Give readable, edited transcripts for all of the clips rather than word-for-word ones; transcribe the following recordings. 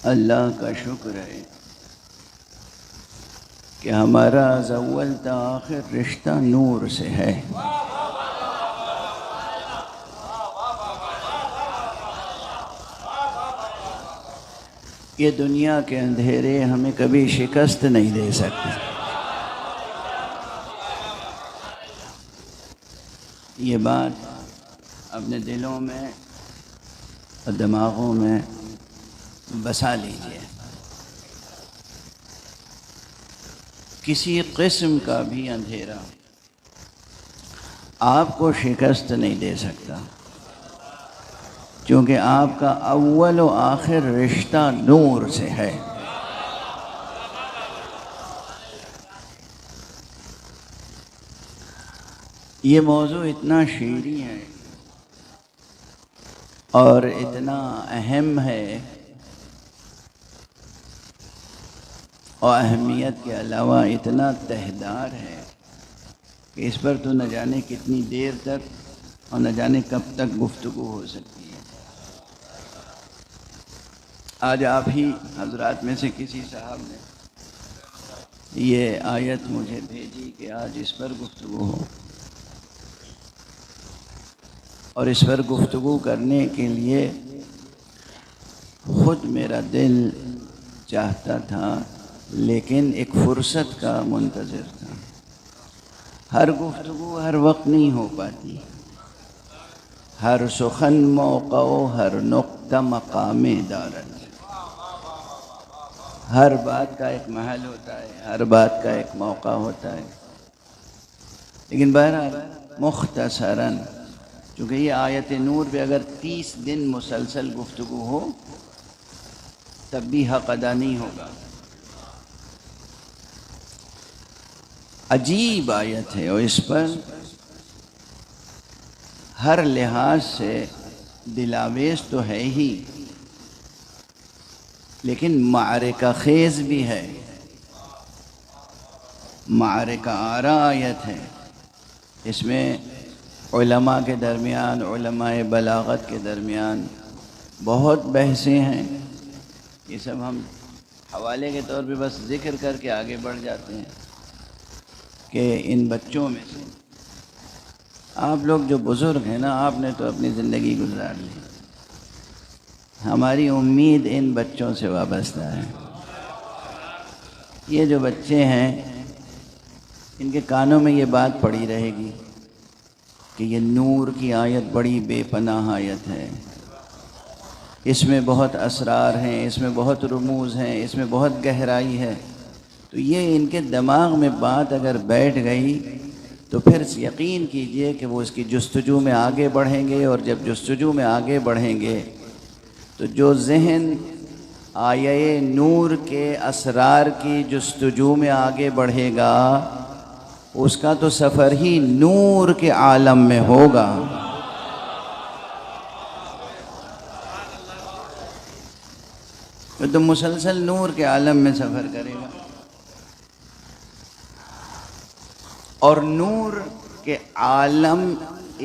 اللہ کا شکر ہے کہ ہمارا از اول تا آخر رشتہ نور سے ہے۔ یہ دنیا کے اندھیرے ہمیں کبھی شکست نہیں دے سکتے۔ یہ بات اپنے دلوں میں اور دماغوں میں بسا لیجئے۔ کسی قسم کا بھی اندھیرا آپ کو شکست نہیں دے سکتا، کیونکہ آپ کا اول و آخر رشتہ نور سے ہے۔ یہ موضوع اتنا شیریں ہے اور اتنا اہم ہے، اور اہمیت کے علاوہ اتنا تہدار ہے کہ اس پر تو نہ جانے کتنی دیر تک اور نہ جانے کب تک گفتگو ہو سکتی ہے۔ آج آپ ہی حضرات میں سے کسی صاحب نے یہ آیت مجھے بھیجی کہ آج اس پر گفتگو ہو، اور اس پر گفتگو کرنے کے لیے خود میرا دل چاہتا تھا، لیکن ایک فرصت کا منتظر تھا۔ ہر گفتگو ہر وقت نہیں ہو پاتی، ہر سخن موقع و ہر نقطہ مقام دارت۔ ہر بات کا ایک محل ہوتا ہے، ہر بات کا ایک موقع ہوتا ہے، لیکن بہرحال مختصراً، چونکہ یہ آیت نور پہ اگر 30 دن مسلسل گفتگو ہو تب بھی حق ادا نہیں ہوگا۔ عجیب آیت ہے، اور اس پر ہر لحاظ سے دلاویز تو ہے ہی، لیکن معرکہ خیز بھی ہے، معرکہ آرا آیت ہے۔ اس میں علماء کے درمیان، علماء بلاغت کے درمیان بہت بحثیں ہیں۔ یہ سب ہم حوالے کے طور پہ بس ذکر کر کے آگے بڑھ جاتے ہیں کہ ان بچوں میں سے آپ لوگ جو بزرگ ہیں نا، آپ نے تو اپنی زندگی گزار لی، ہماری امید ان بچوں سے وابستہ ہے۔ یہ جو بچے ہیں ان کے کانوں میں یہ بات پڑی رہے گی کہ یہ نور کی آیت بڑی بے پناہ آیت ہے، اس میں بہت اسرار ہیں، اس میں بہت رموز ہیں، اس میں بہت گہرائی ہے۔ تو یہ ان کے دماغ میں بات اگر بیٹھ گئی تو پھر یقین کیجئے کہ وہ اس کی جستجو میں آگے بڑھیں گے، اور جب جستجو میں آگے بڑھیں گے تو جو ذہن آیہ نور کے اسرار کی جستجو میں آگے بڑھے گا اس کا تو سفر ہی نور کے عالم میں ہوگا۔ تو مسلسل نور کے عالم میں سفر کرے گا، اور نور کے عالم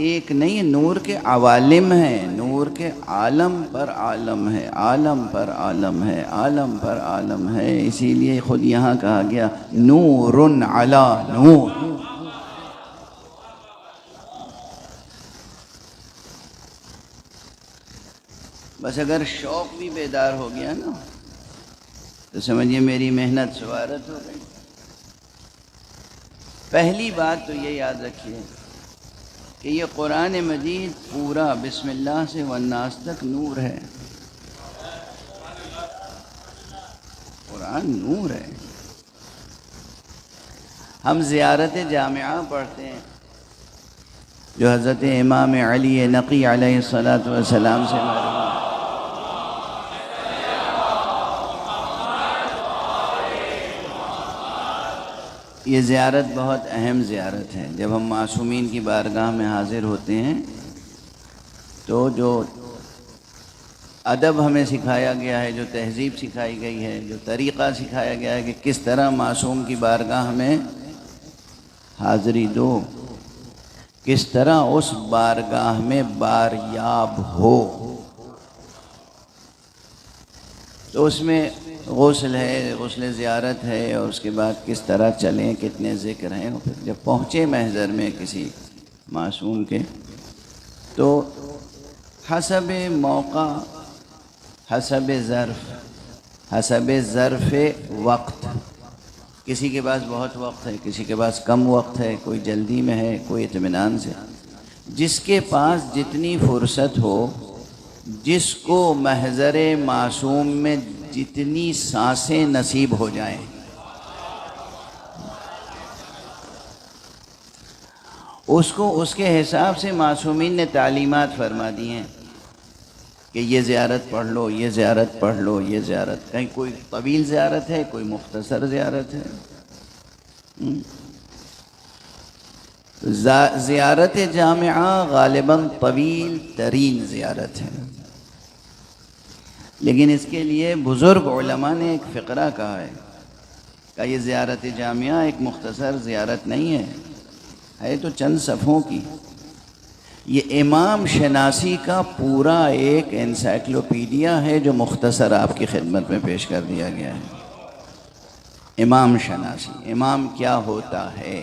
ایک نہیں، نور کے عوالم ہیں، نور کے عالم پر عالم ہے، عالم پر عالم ہے، عالم پر عالم ہے۔ اسی لیے خود یہاں کہا گیا نور علی نور۔ بس اگر شوق بھی بیدار ہو گیا نا تو سمجھیے میری محنت سوارت ہو گئی۔ پہلی بات تو یہ یاد رکھیے کہ یہ قرآن مجید پورا بسم اللہ سے والناس تک نور ہے، قرآن نور ہے۔ ہم زیارت جامعہ پڑھتے ہیں جو حضرت امام علی نقی علیہ السلام سے معلوم ہے۔ یہ زیارت بہت اہم زیارت ہے۔ جب ہم معصومین کی بارگاہ میں حاضر ہوتے ہیں تو جو ادب ہمیں سکھایا گیا ہے، جو تہذیب سکھائی گئی ہے، جو طریقہ سکھایا گیا ہے کہ کس طرح معصوم کی بارگاہ میں حاضری دو، کس طرح اس بارگاہ میں باریاب ہو، تو اس میں غسل ہے، غسل زیارت ہے، اور اس کے بعد کس طرح چلیں، کتنے ذکر ہیں، اور پھر جب پہنچے محضر میں کسی معصوم کے تو حسب موقع، حسب ظرف وقت، کسی کے پاس بہت وقت ہے، کسی کے پاس کم وقت ہے، کوئی جلدی میں ہے، کوئی اطمینان سے، جس کے پاس جتنی فرصت ہو، جس کو محضر معصوم میں جتنی سانسیں نصیب ہو جائیں، اس کو اس کے حساب سے معصومین نے تعلیمات فرما دی ہیں کہ یہ زیارت پڑھ لو، یہ زیارت پڑھ لو، یہ زیارت، کہیں کوئی طویل زیارت ہے، کوئی مختصر زیارت ہے۔ زیارت جامعہ غالباً طویل ترین زیارت ہے، لیکن اس کے لیے بزرگ علماء نے ایک فقرہ کہا ہے کہ یہ زیارت جامعہ ایک مختصر زیارت نہیں ہے تو چند صفحوں کی، یہ امام شناسی کا پورا ایک انسائکلوپیڈیا ہے جو مختصر آپ کی خدمت میں پیش کر دیا گیا ہے۔ امام شناسی، امام کیا ہوتا ہے،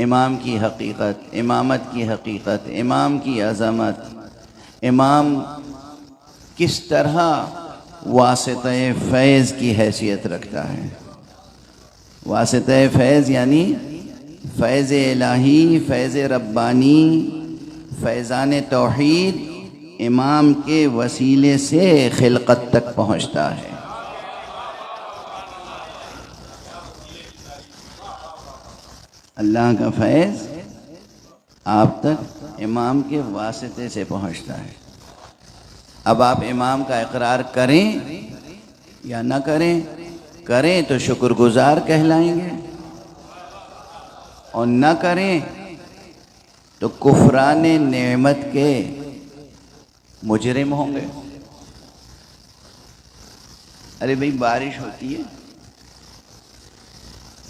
امام کی حقیقت، امامت کی حقیقت، امام کی عظمت، امام کس طرح واسطہ فیض کی حیثیت رکھتا ہے۔ واسطہ فیض یعنی فیض الہی، فیض ربانی، فیضان توحید امام کے وسیلے سے خلقت تک پہنچتا ہے۔ اللہ کا فیض آپ تک امام کے واسطے سے پہنچتا ہے۔ اب آپ امام کا اقرار کریں یا نہ کریں، کریں تو شکر گزار کہلائیں گے، اور نہ کریں تو کفران نعمت کے مجرم ہوں گے۔ ارے بھئی بارش ہوتی ہے،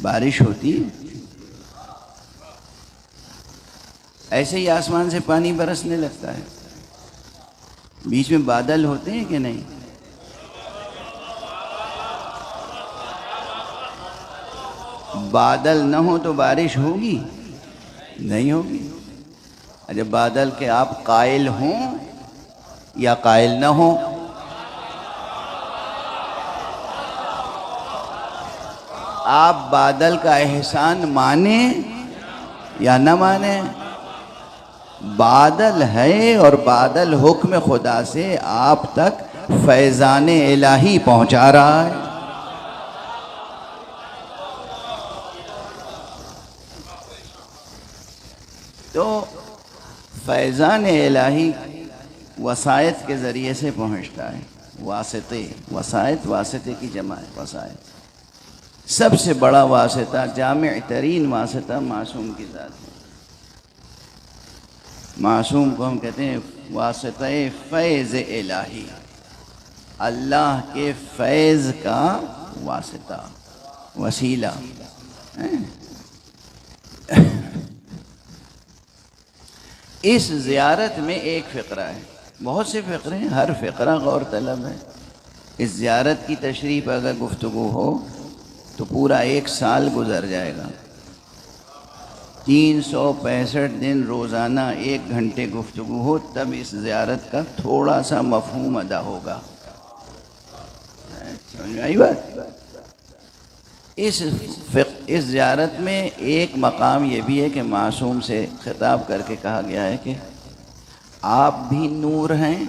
بارش ہوتی ہے، ایسے ہی آسمان سے پانی برسنے لگتا ہے، بیچ میں بادل ہوتے ہیں کہ نہیں؟ بادل نہ ہو تو بارش ہوگی؟ نہیں ہوگی۔ جب بادل کے آپ قائل ہوں یا قائل نہ ہوں، آپ بادل کا احسان مانیں یا نہ مانیں، بادل ہے اور بادل حکم خدا سے آپ تک فیضان الہی پہنچا رہا ہے۔ تو فیضان الہی وسائط کے ذریعے سے پہنچتا ہے۔ واسطے، وسائط، واسطے کی جمع ہے وسائط۔ سب سے بڑا واسطہ، جامع ترین واسطہ معصوم کی ذات ہے۔ معصوم کو ہم کہتے ہیں واسطہ فیض الہی، اللہ کے فیض کا واسطہ، وسیلہ۔ اس زیارت میں ایک فقرہ ہے، بہت سے فقرے ہیں، ہر فقرہ غور طلب ہے۔ اس زیارت کی تشریف اگر گفتگو ہو تو پورا ایک سال گزر جائے گا۔ 365 دن روزانہ 1 گھنٹے گفتگو ہو تب اس زیارت کا تھوڑا سا مفہوم ادا ہوگا۔ سمجھ میں آئی بات؟ اس زیارت میں ایک مقام یہ بھی ہے کہ معصوم سے خطاب کر کے کہا گیا ہے کہ آپ بھی نور ہیں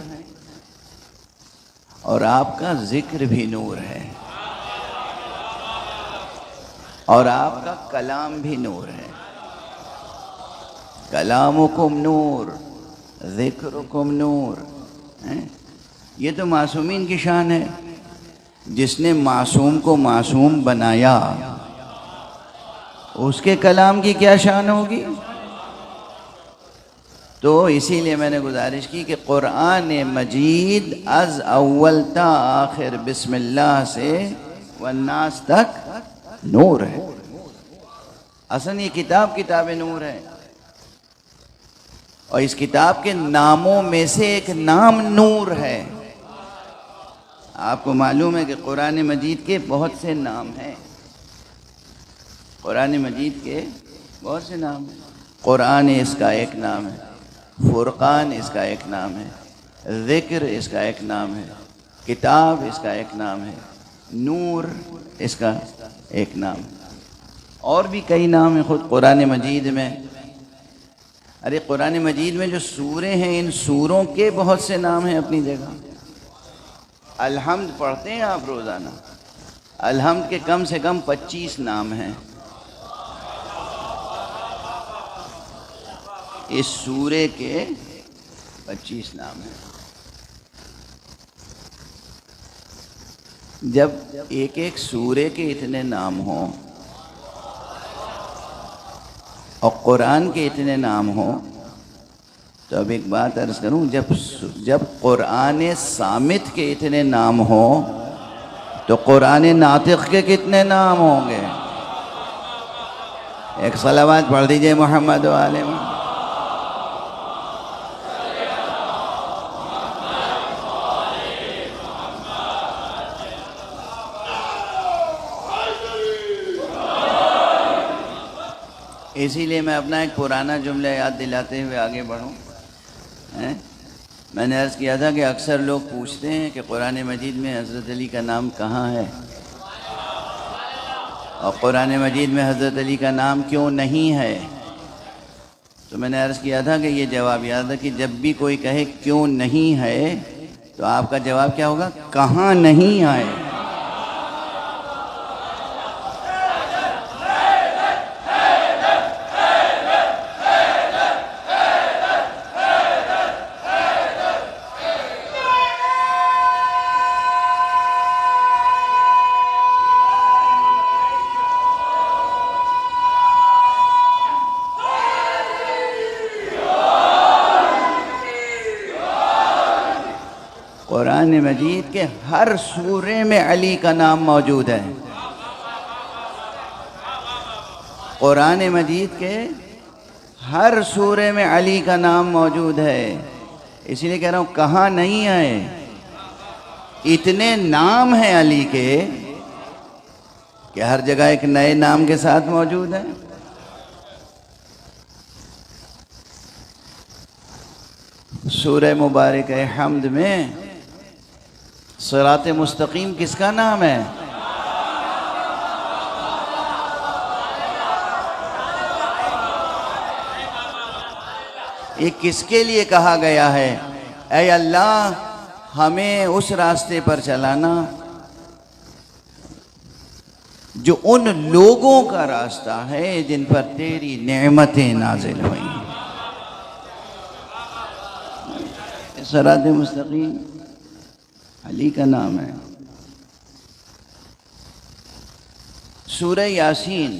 اور آپ کا ذکر بھی نور ہے، اور آپ کا کلام بھی نور ہے۔ کلامکم نور، ذکرکم نور۔ یہ تو معصومین کی شان ہے۔ جس نے معصوم کو معصوم بنایا اس کے کلام کی کیا شان ہوگی؟ تو اسی لیے میں نے گزارش کی کہ قرآن مجید از اول تا آخر بسم اللہ سے والناس تک نور ہے۔ اصل یہ کتاب نور ہے، اور اس کتاب کے ناموں میں سے ایک نام نور ہے۔ آپ کو معلوم ہے کہ قرآن مجید کے بہت سے نام ہیں، قرآن مجید کے بہت سے نام ہیں۔ قرآن اس کا ایک نام ہے، فرقان اس کا ایک نام ہے، ذکر اس کا ایک نام ہے، کتاب اس کا ایک نام ہے، نور اس کا ایک نام ہے، اور بھی کئی نام ہیں خود قرآن مجید میں۔ ارے قرآن مجید میں جو سورے ہیں، ان سوروں کے بہت سے نام ہیں اپنی جگہ۔ الحمد پڑھتے ہیں آپ روزانہ، الحمد کے کم سے کم 25 نام ہیں۔ اس سورے کے 25 نام ہیں۔ جب ایک ایک سورے کے اتنے نام ہوں اور قرآن کے اتنے نام ہوں، تو اب ایک بات عرض کروں، جب قرآن صامت کے اتنے نام ہوں تو قرآن ناطق کے کتنے نام ہوں گے؟ ایک صلوات پڑھ دیجئے محمد و آل محمد۔ اسی لیے میں اپنا ایک پرانا جملہ یاد دلاتے ہوئے آگے بڑھوں۔ میں نے عرض کیا تھا کہ اکثر لوگ پوچھتے ہیں کہ قرآن مجید میں حضرت علی کا نام کہاں ہے، اور قرآن مجید میں حضرت علی کا نام کیوں نہیں ہے؟ تو میں نے عرض کیا تھا کہ یہ جواب یاد ہے کہ جب بھی کوئی کہے کیوں نہیں ہے تو آپ کا جواب کیا ہوگا؟ کہاں نہیں آئے۔ قرآن مجید کے ہر سورے میں علی کا نام موجود ہے۔ قرآن مجید کے ہر سورے میں علی کا نام موجود ہے۔ اسی لیے کہہ رہا ہوں کہاں نہیں ہے، اتنے نام ہیں علی کے کہ ہر جگہ ایک نئے نام کے ساتھ موجود ہے۔ سورہ مبارک حمد میں صراط مستقیم کس کا نام ہے؟ یہ کس کے لیے کہا گیا ہے؟ اے اللہ ہمیں اس راستے پر چلانا جو ان لوگوں کا راستہ ہے جن پر تیری نعمتیں نازل ہوئیں۔ صراط مستقیم علی کا نام ہے۔ سورہ یاسین،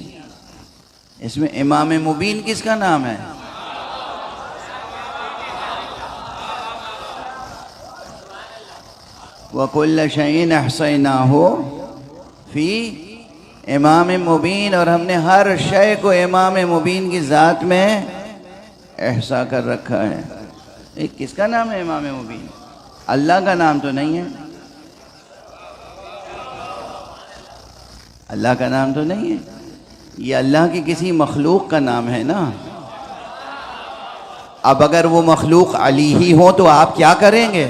اس میں امام مبین کس کا نام ہے؟ وَكُلَّ شَيْءٍ أَحْصَيْنَاهُ فِي امام مبین، اور ہم نے ہر شے کو امام مبین کی ذات میں احصا کر رکھا ہے۔ ایک کس کا نام ہے امام مبین؟ اللہ کا نام تو نہیں ہے، اللہ کا نام تو نہیں ہے، یہ اللہ کی کسی مخلوق کا نام ہے نا۔ اب اگر وہ مخلوق علی ہی ہو تو آپ کیا کریں گے؟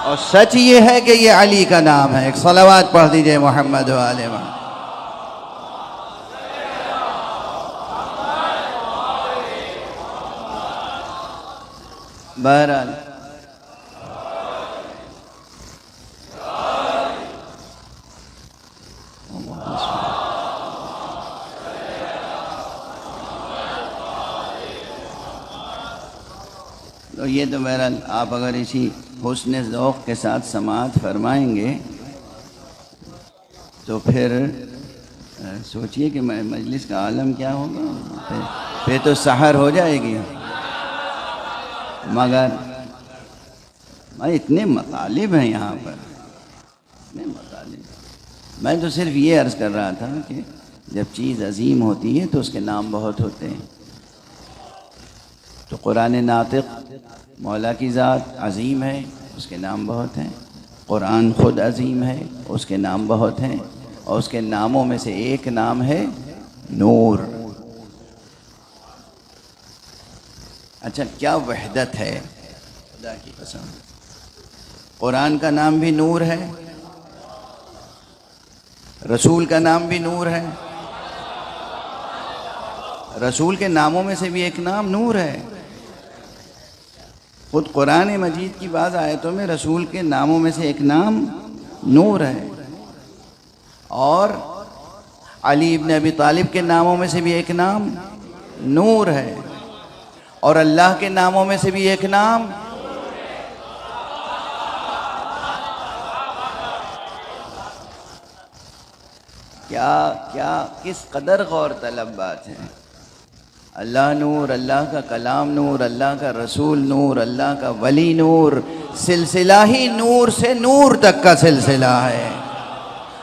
اور سچ یہ ہے کہ یہ علی کا نام ہے۔ ایک صلوات پڑھ دیجئے محمد و آل محمد۔ بہرحال تو یہ تو بہرحال آپ اگر اسی حسن ذوق کے ساتھ سماعت فرمائیں گے تو پھر سوچئے کہ مجلس کا عالم کیا ہوگا، پھر تو سحر ہو جائے گی۔ مگر اتنے مطالب ہیں یہاں پر، اتنے مطالب۔ میں تو صرف یہ عرض کر رہا تھا کہ جب چیز عظیم ہوتی ہے تو اس کے نام بہت ہوتے ہیں۔ تو قرآن ناطق مولا کی ذات عظیم ہے، اس کے نام بہت ہیں، قرآن خود عظیم ہے، اس کے نام بہت ہیں، اور اس کے ناموں میں سے ایک نام ہے نور۔ اچھا کیا وحدت ہے خدا کی قسم! قرآن کا نام بھی نور ہے، رسول کا نام بھی نور ہے، رسول کے ناموں میں سے بھی ایک نام نور ہے۔ خود قرآن مجید کی بعض آیتوں میں رسول کے ناموں میں سے ایک نام نور ہے، اور علی ابن ابی طالب کے ناموں میں سے بھی ایک نام نور ہے، اور اللہ کے ناموں میں سے بھی ایک نام کس قدر غور طلب بات ہے۔ اللہ نور، اللہ کا کلام نور، اللہ کا رسول نور، اللہ کا ولی نور، سلسلہ ہی نور سے نور تک کا سلسلہ ہے۔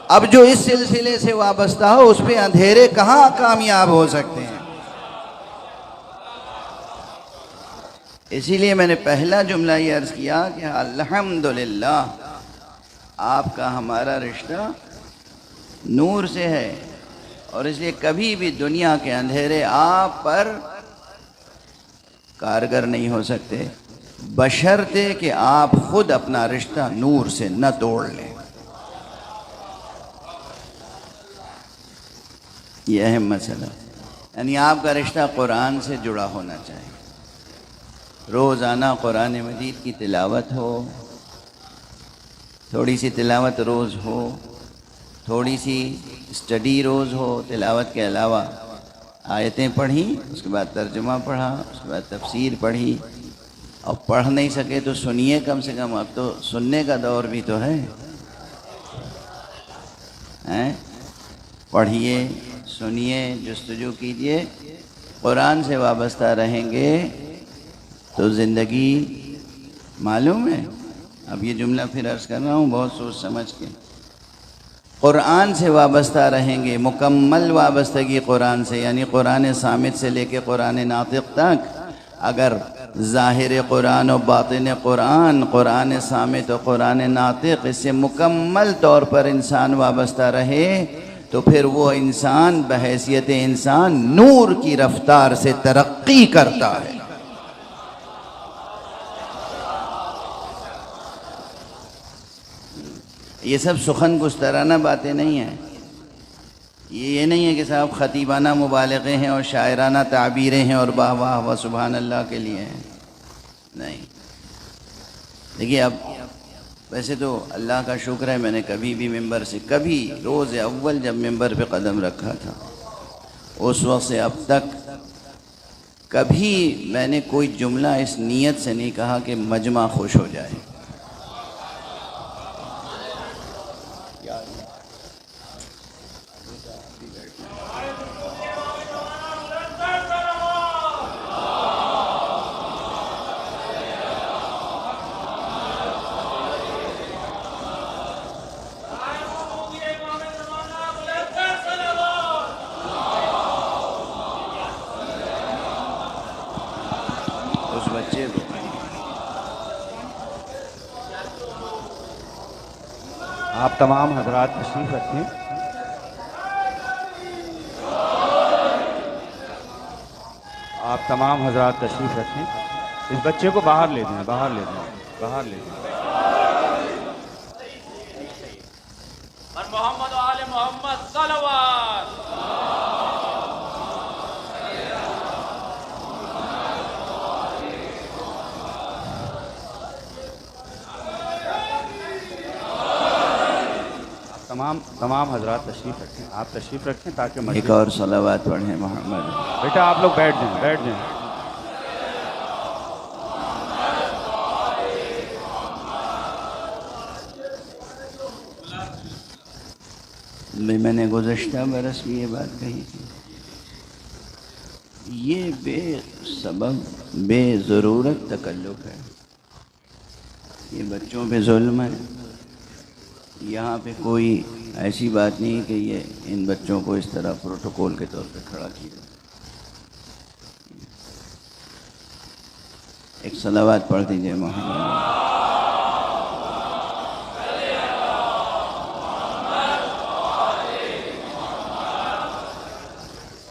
اب جو اس سلسلے سے وابستہ ہو اس پہ اندھیرے کہاں کامیاب ہو سکتے ہیں؟ اسی لیے میں نے پہلا جملہ یہ عرض کیا کہ الحمدللہ آپ کا ہمارا رشتہ نور سے ہے، اور اس لیے کبھی بھی دنیا کے اندھیرے آپ پر کارگر نہیں ہو سکتے، بشرطے کہ آپ خود اپنا رشتہ نور سے نہ توڑ لیں۔ یہ اہم مسئلہ، یعنی آپ کا رشتہ قرآن سے جڑا ہونا چاہیے۔ روزانہ قرآن مجید کی تلاوت ہو، تھوڑی سی تلاوت روز ہو، تھوڑی سی اسٹڈی روز ہو، تلاوت کے علاوہ آیتیں پڑھیں، اس کے بعد ترجمہ پڑھا، اس کے بعد تفسیر پڑھی، اور پڑھ نہیں سکے تو سنیے کم سے کم، اب تو سننے کا دور بھی تو ہے، پڑھیے، سنیے، جستجو کیجئے۔ قرآن سے وابستہ رہیں گے تو زندگی معلوم ہے۔ اب یہ جملہ پھر عرض کر رہا ہوں بہت سوچ سمجھ کے، قرآن سے وابستہ رہیں گے، مکمل وابستگی قرآن سے، یعنی قرآن صامت سے لے کے قرآن ناطق تک۔ اگر ظاہر قرآن و باطن قرآن، قرآن صامت و قرآن ناطق، اس سے مکمل طور پر انسان وابستہ رہے تو پھر وہ انسان بحیثیت انسان نور کی رفتار سے ترقی کرتا ہے۔ یہ سب سخن گسترانہ باتیں نہیں ہیں، یہ نہیں ہے کہ صاحب خطیبانہ مبالغے ہیں اور شاعرانہ تعبیریں ہیں اور واہ واہ و سبحان اللہ کے لیے ہیں، نہیں۔ دیکھیے اب ویسے تو اللہ کا شکر ہے، میں نے کبھی بھی ممبر سے، کبھی روز اول جب ممبر پہ قدم رکھا تھا اس وقت سے اب تک کبھی میں نے کوئی جملہ اس نیت سے نہیں کہا کہ مجمع خوش ہو جائے۔ اس بچے کو آپ تمام حضرات تشریف رکھیں۔ آپ تمام حضرات تشریف رکھیں۔ اس بچے کو باہر لے دیں، باہر لے دیں، باہر لے دیں۔ اور محمد و آل محمد صلوات۔ تمام حضرات تشریف رکھیں، آپ تشریف رکھیں تاکہ ایک اور صلوات پڑھیں محمد۔ بیٹا آپ لوگ بیٹھ جائیں، بیٹھ جائیں۔ میں نے گزشتہ برس بھی یہ بات کہی تھی، یہ بے سبب بے ضرورت تکلف ہے، یہ بچوں پہ ظلم ہے۔ یہاں پہ کوئی ایسی بات نہیں کہ یہ ان بچوں کو اس طرح پروٹوکول کے طور پہ کھڑا کیا۔ ایک صلوات پڑھ دیجئے محمد.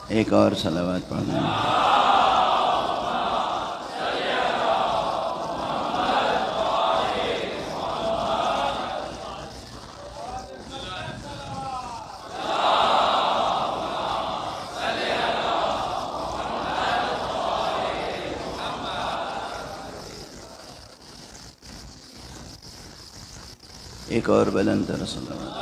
ایک اور صلوات پڑھ دیجئے. ایک اور بلند تر صلوات.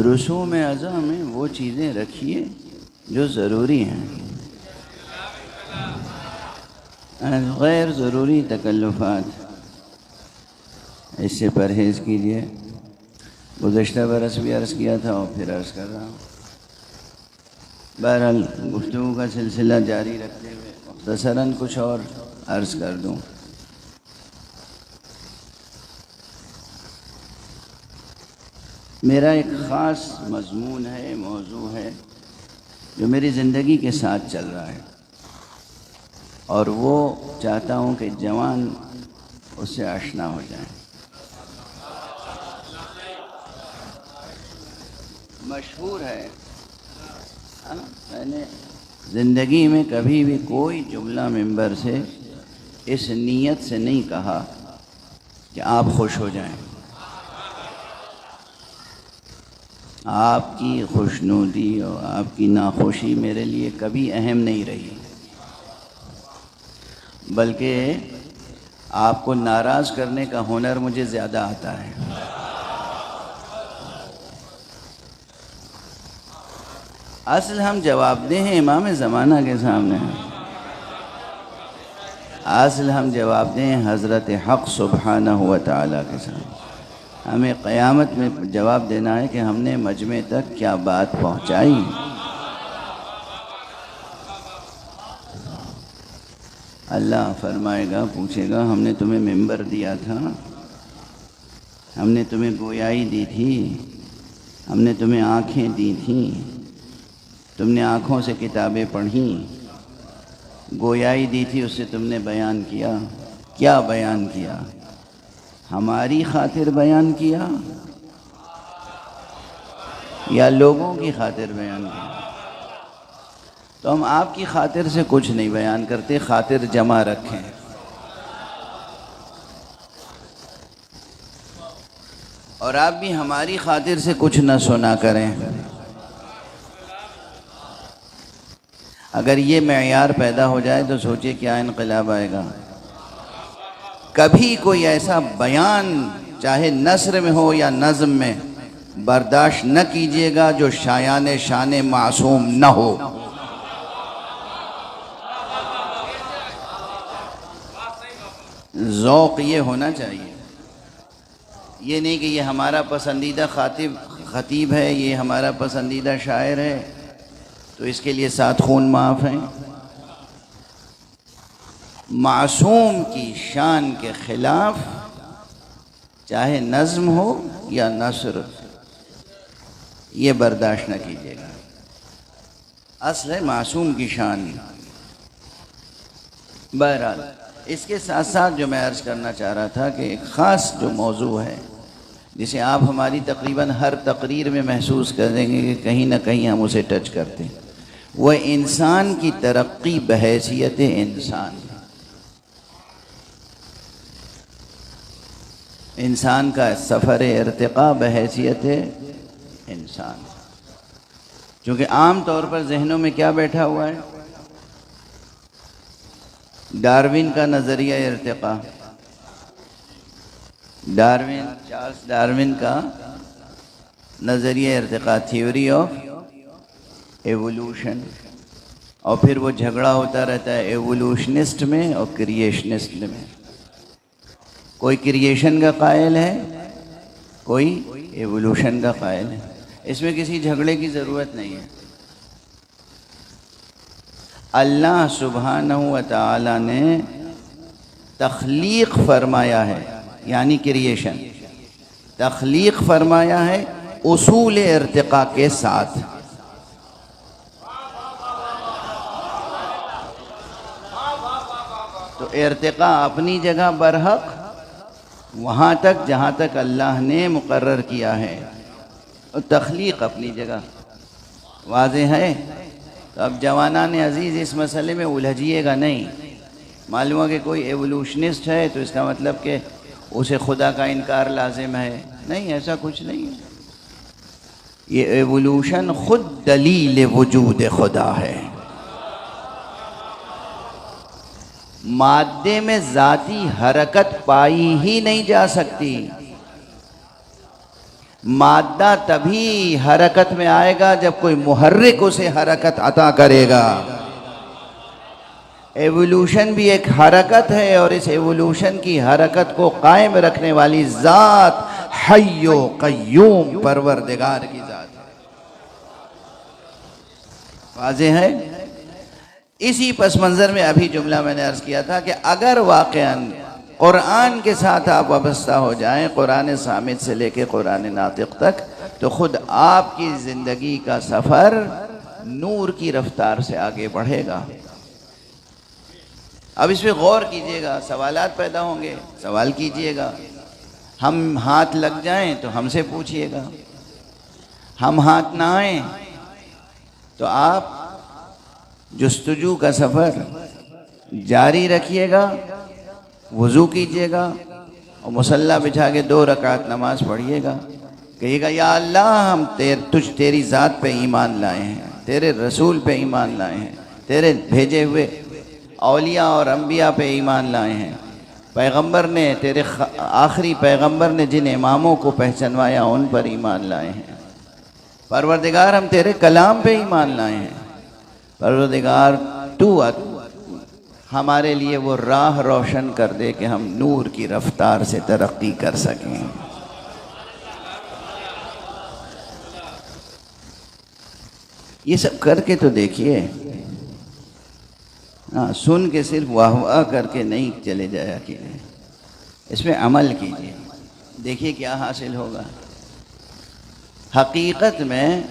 رسوم اعضاء میں وہ چیزیں رکھیے جو ضروری ہیں، غیر ضروری تکلفات اس سے پرہیز کیجیے. گزشتہ برس بھی عرض کیا تھا اور پھر عرض کر رہا ہوں. بہرحال گفتگو کا سلسلہ جاری رکھتے ہوئے مختصراً کچھ اور عرض کر دوں. میرا ایک خاص مضمون ہے، موضوع ہے جو میری زندگی کے ساتھ چل رہا ہے، اور وہ چاہتا ہوں کہ جوان اس سے آشنا ہو جائیں. مشہور ہے، میں نے زندگی میں کبھی بھی کوئی جملہ ممبر سے اس نیت سے نہیں کہا کہ آپ خوش ہو جائیں. آپ کی خوشنودی اور آپ کی ناخوشی میرے لیے کبھی اہم نہیں رہی، بلکہ آپ کو ناراض کرنے کا ہنر مجھے زیادہ آتا ہے. اصل ہم جواب دہ ہیں امام زمانہ کے سامنے. اصل ہم جواب دہ ہیں حضرت حق سبحانہ و تعالیٰ کے سامنے. ہمیں قیامت میں جواب دینا ہے کہ ہم نے مجمع تک کیا بات پہنچائی. اللہ فرمائے گا، پوچھے گا ہم نے تمہیں ممبر دیا تھا، ہم نے تمہیں گویائی دی تھی، ہم نے تمہیں آنکھیں دی تھیں، تم نے آنکھوں سے کتابیں پڑھیں، گویائی دی تھی، اس سے تم نے بیان کیا. کیا بیان کیا؟ ہماری خاطر بیان کیا یا لوگوں کی خاطر بیان کیا؟ تو ہم آپ کی خاطر سے کچھ نہیں بیان کرتے، خاطر جمع رکھیں. اور آپ بھی ہماری خاطر سے کچھ نہ سنا کریں. اگر یہ معیار پیدا ہو جائے تو سوچئے کیا انقلاب آئے گا. کبھی کوئی ایسا بیان چاہے نثر میں ہو یا نظم میں برداشت نہ کیجیے گا جو شایان شان معصوم نہ ہو. ذوق یہ ہونا چاہیے، یہ نہیں کہ یہ ہمارا پسندیدہ خطیب ہے، یہ ہمارا پسندیدہ شاعر ہے تو اس کے لیے 7 خون معاف ہیں. معصوم کی شان کے خلاف چاہے نظم ہو یا نثر یہ برداشت نہ کیجیے گا. اصل ہے معصوم کی شان. بہرحال اس کے ساتھ ساتھ جو میں عرض کرنا چاہ رہا تھا کہ ایک خاص جو موضوع ہے جسے آپ ہماری تقریباً ہر تقریر میں محسوس کریں گے کہ کہیں نہ کہیں ہم اسے ٹچ کرتے ہیں، وہ انسان کی ترقی بحیثیت انسان. انسان کا سفر ارتقاء بحیثیت انسان. چونکہ عام طور پر ذہنوں میں کیا بیٹھا ہوا ہے؟ ڈارون کا نظریہ ارتقاء، چارلس ڈارون کا نظریہ ارتقاء، تھیوری آف ایوولوشن. اور پھر وہ جھگڑا ہوتا رہتا ہے ایوولوشنسٹ میں اور کریشنسٹ میں. کوئی کریشن کا قائل ہے، کوئی ایوولوشن کا قائل ہے. اس میں کسی جھگڑے کی ضرورت نہیں ہے. اللہ سبحانہ و تعالی نے تخلیق فرمایا ہے، یعنی کریشن، تخلیق فرمایا ہے اصول ارتقاء کے ساتھ۔ تو ارتقاء اپنی جگہ برحق وہاں تک جہاں تک اللہ نے مقرر کیا ہے، اور تخلیق اپنی جگہ واضح ہے۔ تو اب جوانان عزیز اس مسئلے میں الجھیے گا نہیں۔ معلوم ہے کہ کوئی ایولوشنسٹ ہے تو اس کا مطلب کہ اسے خدا کا انکار لازم ہے، نہیں، ایسا کچھ نہیں ہے۔ یہ ایولوشن خود دلیل وجود خدا ہے۔ مادے میں ذاتی حرکت پائی ہی نہیں جا سکتی۔ مادہ تبھی حرکت میں آئے گا جب کوئی محرک اسے حرکت عطا کرے گا۔ ایولوشن بھی ایک حرکت ہے، اور اس ایولوشن کی حرکت کو قائم رکھنے والی ذات حی و قیوم پروردگار کی ذات ہے۔ واضح ہے؟ اسی پس منظر میں ابھی جملہ میں نے عرض کیا تھا کہ اگر واقعاً قرآن کے ساتھ آپ وابستہ ہو جائیں، قرآن صامت سے لے کے قرآن ناطق تک، تو خود آپ کی زندگی کا سفر نور کی رفتار سے آگے بڑھے گا۔ اب اس پہ غور کیجئے گا، سوالات پیدا ہوں گے، سوال کیجئے گا۔ ہم ہاتھ لگ جائیں تو ہم سے پوچھئے گا، ہم ہاتھ نہ آئیں تو آپ جستجو کا سفر جاری رکھیے گا، وضو کیجئے گا اور مصلی بچھا کے 2 رکعت نماز پڑھیے گا۔ کہیے گا یا اللہ ہم تیری ذات پہ ایمان لائے ہیں، تیرے رسول پہ ایمان لائے ہیں، تیرے بھیجے ہوئے اولیاء اور انبیاء پہ ایمان لائے ہیں، پیغمبر نے، تیرے آخری پیغمبر نے جن اماموں کو پہچنوایا ان پر ایمان لائے ہیں۔ پروردگار ہم تیرے کلام پہ ایمان لائے ہیں۔ پروردگار تو ہمارے لیے وہ راہ روشن کر دے کہ ہم نور کی رفتار سے ترقی کر سکیں۔ یہ سب کر کے تو دیکھیے، سن کے صرف واہ واہ کر کے نہیں چلے جایا کیجیے، اس میں عمل کیجیے، دیکھیے کیا حاصل ہوگا۔ حقیقت میں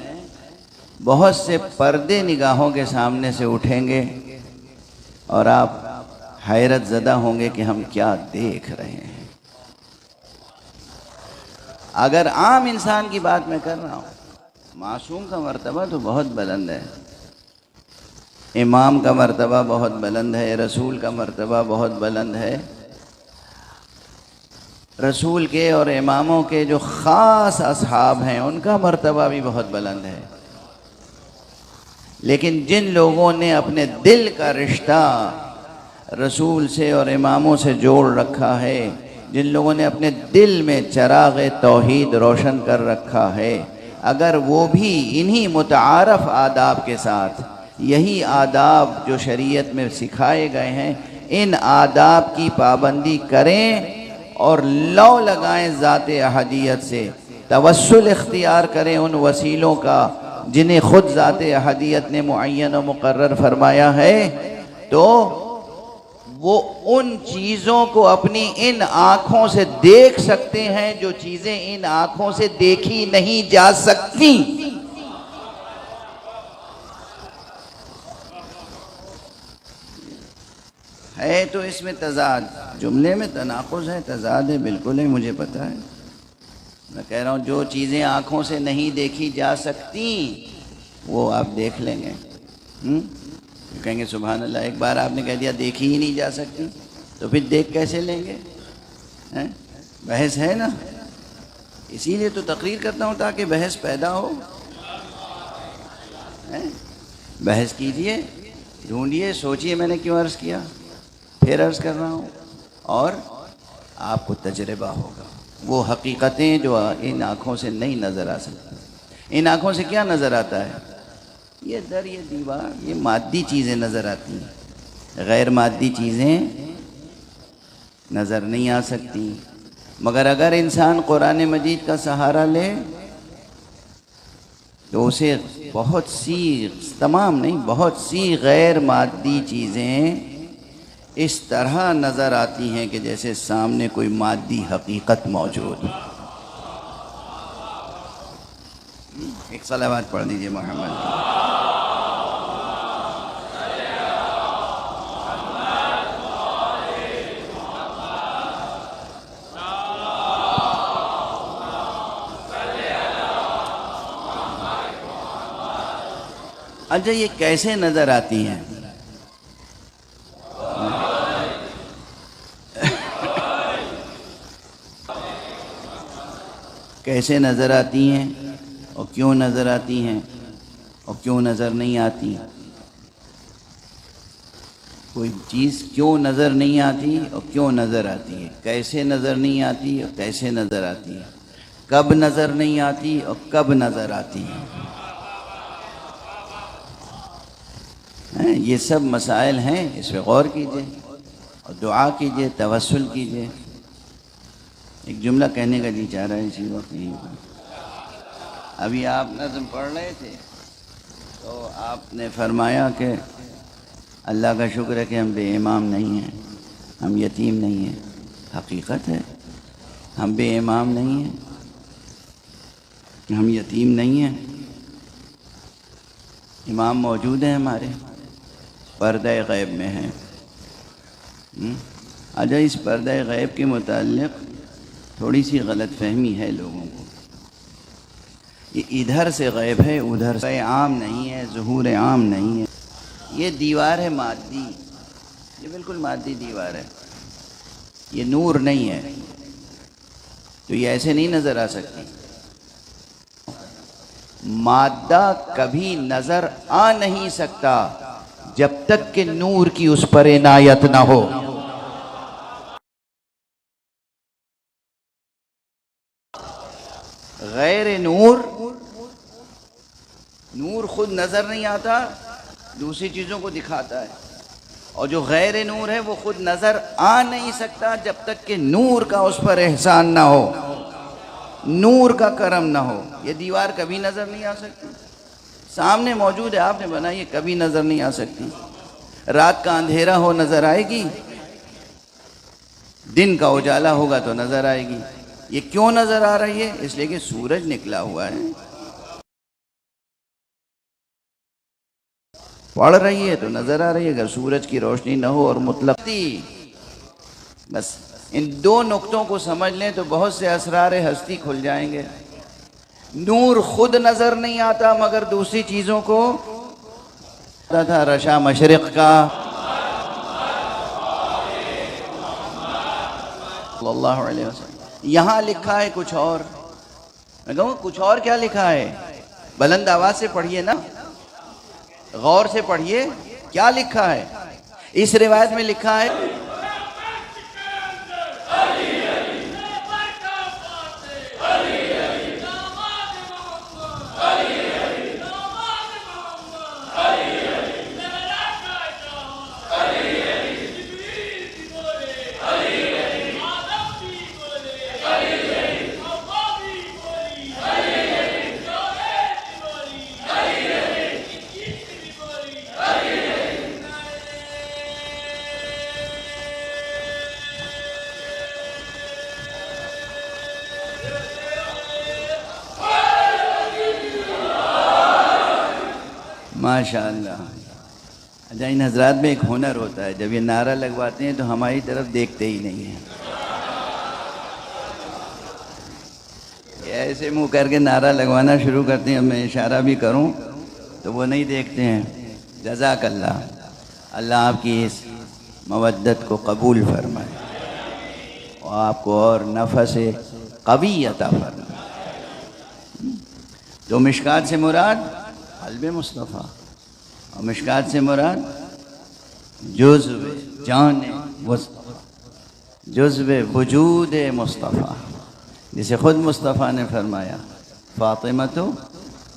بہت سے پردے نگاہوں کے سامنے سے اٹھیں گے اور آپ حیرت زدہ ہوں گے کہ ہم کیا دیکھ رہے ہیں۔ اگر عام انسان کی بات میں کر رہا ہوں، معصوم کا مرتبہ تو بہت بلند ہے، امام کا مرتبہ بہت بلند ہے، رسول کا مرتبہ بہت بلند ہے۔ رسول کے اور اماموں کے جو خاص اصحاب ہیں ان کا مرتبہ بھی بہت بلند ہے، لیکن جن لوگوں نے اپنے دل کا رشتہ رسول سے اور اماموں سے جوڑ رکھا ہے، جن لوگوں نے اپنے دل میں چراغ توحید روشن کر رکھا ہے، اگر وہ بھی انہی متعارف آداب کے ساتھ، یہی آداب جو شریعت میں سکھائے گئے ہیں، ان آداب کی پابندی کریں اور لو لگائیں ذات احدیت سے، توسل اختیار کریں ان وسیلوں کا جنہیں خود ذات احدیت نے معین و مقرر فرمایا ہے، تو وہ ان چیزوں کو اپنی ان آنکھوں سے دیکھ سکتے ہیں جو چیزیں ان آنکھوں سے دیکھی نہیں جا سکتی۔ ہے تو اس میں تضاد، جملے میں تناقض ہے، تضاد ہے، بالکل ہے، مجھے پتہ ہے۔ میں کہہ رہا ہوں جو چیزیں آنکھوں سے نہیں دیکھی جا سکتی وہ آپ دیکھ لیں گے۔ کہیں گے سبحان اللہ، ایک بار آپ نے کہہ دیا دیکھی ہی نہیں جا سکتی تو پھر دیکھ کیسے لیں گے؟ بحث ہے نا، اسی لیے تو تقریر کرتا ہوں تاکہ بحث پیدا ہو۔ بحث کیجئے، ڈھونڈیے، سوچئے میں نے کیوں عرض کیا، پھر عرض کر رہا ہوں، اور آپ کو تجربہ ہوگا۔ وہ حقیقتیں جو ان آنکھوں سے نہیں نظر آ سکتی۔ ان آنکھوں سے کیا نظر آتا ہے؟ یہ در، یہ دیوار، یہ مادی چیزیں نظر آتی ہیں، غیر مادی چیزیں نظر نہیں آ سکتی۔ مگر اگر انسان قرآن مجید کا سہارا لے تو اسے بہت سی، تمام نہیں، بہت سی غیر مادی چیزیں اس طرح نظر آتی ہیں کہ جیسے سامنے کوئی مادی حقیقت موجود. ایک صلوات پڑھ دیجئے محمد. اچھا یہ کیسے نظر آتی ہیں؟ کیسے نظر آتی ہیں اور کیوں نظر آتی ہیں اور کیوں نظر نہیں آتی؟ کوئی چیز کیوں نظر نہیں آتی اور کیوں نظر آتی ہے؟ کیسے نظر نہیں آتی اور کیسے نظر آتی ہے؟ کب نظر نہیں آتی اور کب نظر آتی ہے؟ یہ سب مسائل ہیں، اس پہ غور کیجئے اور دعا کیجئے، توسل کیجئے. ایک جملہ کہنے کا جی چاہ رہا ہے اسی وقت. ابھی آپ نظم پڑھ رہے تھے تو آپ نے فرمایا کہ اللہ کا شکر ہے کہ ہم بے امام نہیں ہیں، ہم یتیم نہیں ہیں. حقیقت ہے، ہم بے امام نہیں ہیں، ہم یتیم نہیں ہیں. امام موجود ہیں ہمارے، پردہ غیب میں ہیں. اچھا اس پردہ غیب کے متعلق تھوڑی سی غلط فہمی ہے لوگوں کو. یہ ادھر سے غیب ہے، ادھر سے عام نہیں ہے، ظہور عام نہیں ہے. یہ دیوار ہے مادی، یہ بالکل مادی دیوار ہے، یہ نور نہیں ہے، تو یہ ایسے نہیں نظر آ سکتی. مادہ کبھی نظر آ نہیں سکتا جب تک کہ نور کی اس پر عنایت نہ ہو. غیر نور، نور خود نظر نہیں آتا، دوسری چیزوں کو دکھاتا ہے. اور جو غیر نور ہے وہ خود نظر آ نہیں سکتا جب تک کہ نور کا اس پر احسان نہ ہو، نور کا کرم نہ ہو. یہ دیوار کبھی نظر نہیں آ سکتی، سامنے موجود ہے، آپ نے بنائی ہے، کبھی نظر نہیں آ سکتی. رات کا اندھیرا ہو نظر آئے گی، دن کا اجالا ہوگا تو نظر آئے گی. یہ کیوں نظر آ رہی ہے؟ اس لیے کہ سورج نکلا ہوا ہے. پڑھ رہی ہے تو نظر آ رہی ہے. اگر سورج کی روشنی نہ ہو اور مطلق تھی، بس ان دو نقطوں کو سمجھ لیں تو بہت سے اسرار ہستی کھل جائیں گے. نور خود نظر نہیں آتا مگر دوسری چیزوں کو تھا. رشا مشرق کا صلی اللہ علیہ وسلم. یہاں لکھا ہے کچھ اور. میں کہوں کچھ اور کیا لکھا ہے؟ بلند آواز سے پڑھیے نا، غور سے پڑھیے کیا لکھا ہے. اس روایت میں لکھا ہے ماشاءاللہ. اچھا ان حضرات میں ایک ہنر ہوتا ہے، جب یہ نعرہ لگواتے ہیں تو ہماری طرف دیکھتے ہی نہیں ہیں. یہ ایسے منہ کر کے نعرہ لگوانا شروع کرتے ہیں، میں اشارہ بھی کروں تو وہ نہیں دیکھتے ہیں. جزاک اللہ، اللہ آپ کی اس مودت کو قبول فرمائے اور آپ کو اور نفس قوی عطا فرمائے. تو مشکات سے مراد قلب مصطفیٰ، اور مشکات سے مراد جزو جان مصطفیٰ، جزو وجود مصطفیٰ. جسے خود مصطفیٰ نے فرمایا فاطمہ تو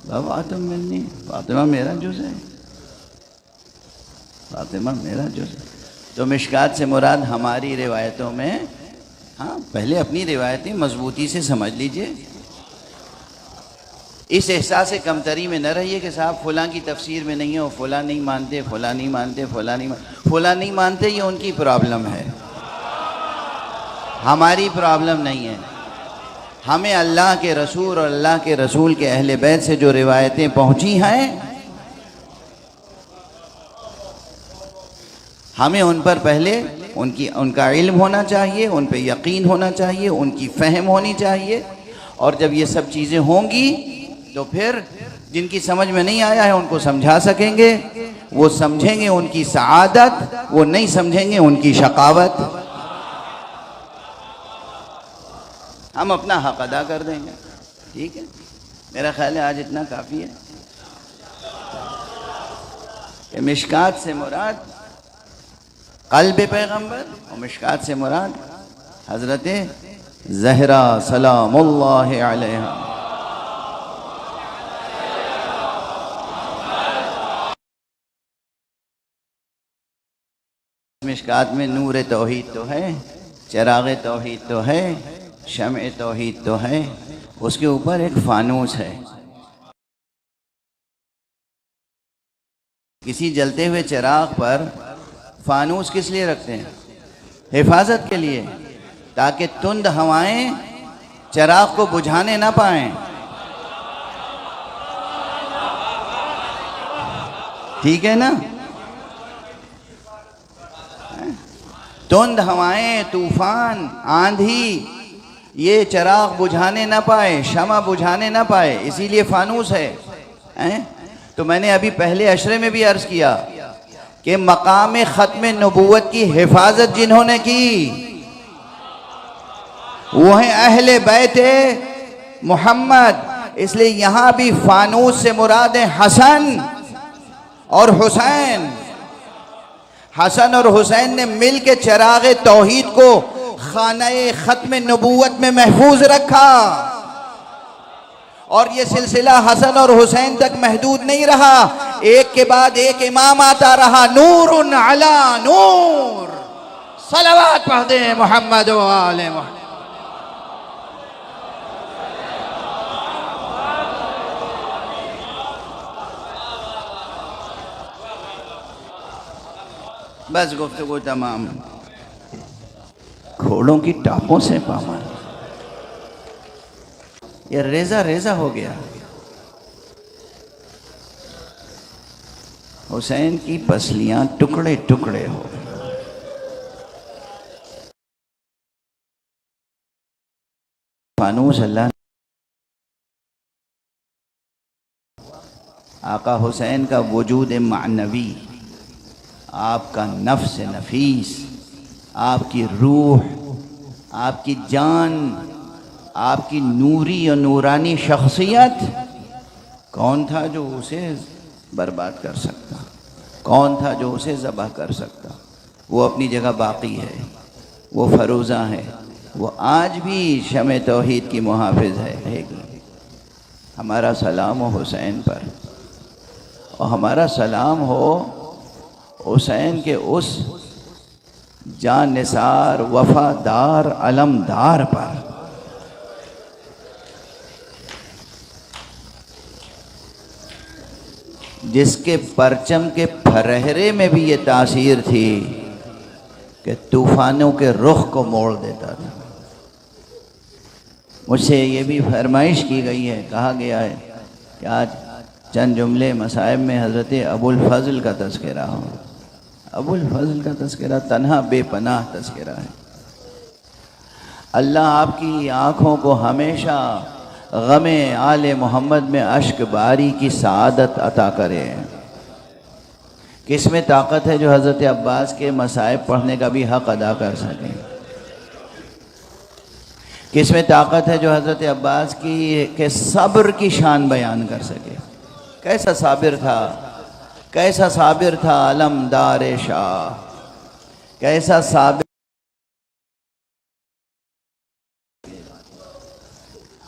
بضعۃ منی، فاطمہ میرا جز ہے، فاطمہ میرا جز ہے. تو مشکات سے مراد ہماری روایتوں میں، ہاں پہلے اپنی روایتیں مضبوطی سے سمجھ لیجئے. اس احساس کمتری میں نہ رہیے کہ صاحب فلاں کی تفسیر میں نہیں ہو، فلاں نہیں مانتے، فلاں نہیں مانتے، فلاں نہیں مانتے، یہ ان کی پرابلم ہے، ہماری پرابلم نہیں ہے۔ ہمیں اللہ کے رسول اور اللہ کے رسول کے اہل بیت سے جو روایتیں پہنچی ہیں، ہمیں ان پر پہلے ان کا علم ہونا چاہیے، ان پہ یقین ہونا چاہیے، ان کی فہم ہونی چاہیے، اور جب یہ سب چیزیں ہوں گی تو پھر جن کی سمجھ میں نہیں آیا ہے ان کو سمجھا سکیں گے، وہ سمجھیں گے ان کی سعادت، وہ نہیں سمجھیں گے ان کی شقاوت۔ ہم اپنا حق ادا کر دیں گے، ٹھیک ہے؟ میرا خیال ہے آج اتنا کافی ہے کہ مشکات سے مراد قلب پیغمبر اور مشکات سے مراد حضرت زہرا سلام اللہ علیہا۔ مشکات میں نور توحید تو ہے، چراغ توحید تو ہے، شمع توحید تو ہے، اس کے اوپر ایک فانوس ہے۔ کسی جلتے ہوئے چراغ پر فانوس کس لیے رکھتے ہیں؟ حفاظت کے لیے، تاکہ تند ہوائیں چراغ کو بجھانے نہ پائیں، ٹھیک ہے نا؟ تند ہوائیں، طوفان، آندھی یہ چراغ بجھانے نہ پائے، شمع بجھانے نہ پائے، اسی لیے فانوس ہے۔ تو میں نے ابھی پہلے عشرے میں بھی عرض کیا کہ مقام ختم نبوت کی حفاظت جنہوں نے کی وہ ہیں اہل بیت محمد، اس لیے یہاں بھی فانوس سے مراد ہیں حسن اور حسین۔ حسن اور حسین نے مل کے چراغ توحید کو خانہ ختم نبوت میں محفوظ رکھا، اور یہ سلسلہ حسن اور حسین تک محدود نہیں رہا، ایک کے بعد ایک امام آتا رہا، نور علی نور۔ صلوات پڑھ دیں محمد و آل محمد۔ بس گفتگو تمام، گھوڑوں کی ٹاپوں سے پامال، یہ ریزہ ریزہ ہو گیا۔ حسین کی پسلیاں ٹکڑے ٹکڑے ہو گئے۔ فانوس اللہ آقا حسین کا وجود معنوی، آپ کا نفس نفیس، آپ کی روح، آپ کی جان، آپ کی نوری اور نورانی شخصیت، کون تھا جو اسے برباد کر سکتا؟ کون تھا جو اسے ذبح کر سکتا؟ وہ اپنی جگہ باقی ہے، وہ فروزہ ہے، وہ آج بھی شمع توحید کی محافظ ہے، رہے گی۔ ہمارا سلام ہو حسین پر، اور ہمارا سلام ہو حسین کے اس جان نثار وفادار علمدار پر۔ جس کے پرچم کے پھرہرے میں بھی یہ تاثیر تھی کہ طوفانوں کے رخ کو موڑ دیتا تھا۔ مجھ سے یہ بھی فرمائش کی گئی ہے، کہا گیا ہے کہ آج چند جملے مصائب میں حضرت ابو الفضل کا تذکرہ ہو۔ ابو الفضل کا تذکرہ تنہا بے پناہ تذکرہ ہے۔ اللہ آپ کی آنکھوں کو ہمیشہ غم آل محمد میں اشک باری کی سعادت عطا کرے۔ کس میں طاقت ہے جو حضرت عباس کے مصائب پڑھنے کا بھی حق ادا کر سکے؟ کس میں طاقت ہے جو حضرت عباس کے صبر کی شان بیان کر سکے؟ کیسا صابر تھا، کیسا صابر تھا علمدار شاہ، کیسا صابر،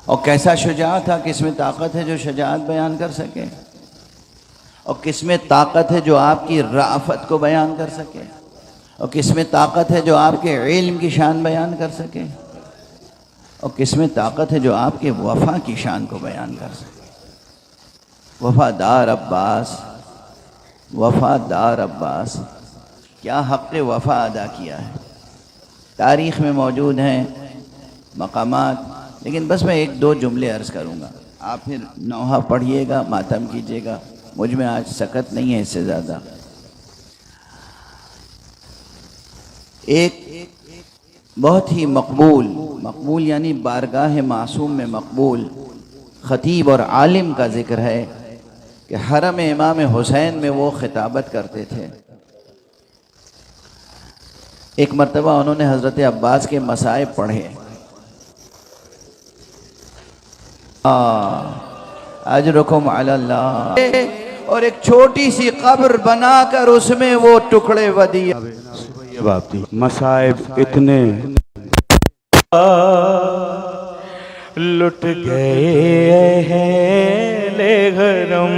اور کیسا شجاع تھا۔ کس میں طاقت ہے جو شجاعت بیان کر سکے، اور کس میں طاقت ہے جو آپ کی رأفت کو بیان کر سکے، اور کس میں طاقت ہے جو آپ کے علم کی شان بیان کر سکے، اور کس میں طاقت ہے جو آپ کے وفا کی شان کو بیان کر سکے۔ وفادار عباس، وفادار عباس، کیا حق وفا ادا کیا ہے. تاریخ میں موجود ہیں مقامات، لیکن بس میں ایک دو جملے عرض کروں گا، آپ پھر نوحہ پڑھیے گا، ماتم کیجیے گا. مجھ میں آج سکت نہیں ہے اس سے زیادہ. ایک بہت ہی مقبول یعنی بارگاہ معصوم میں مقبول خطیب اور عالم کا ذکر ہے کہ حرم امام حسین میں وہ خطابت کرتے تھے. ایک مرتبہ انہوں نے حضرت عباس کے مصائب پڑھے. اجرکم علی اللہ، اور ایک چھوٹی سی قبر بنا کر اس میں وہ ٹکڑے ودیع. یہ بات تھی، مصائب اتنے لٹ گئے ہیں لے گھرم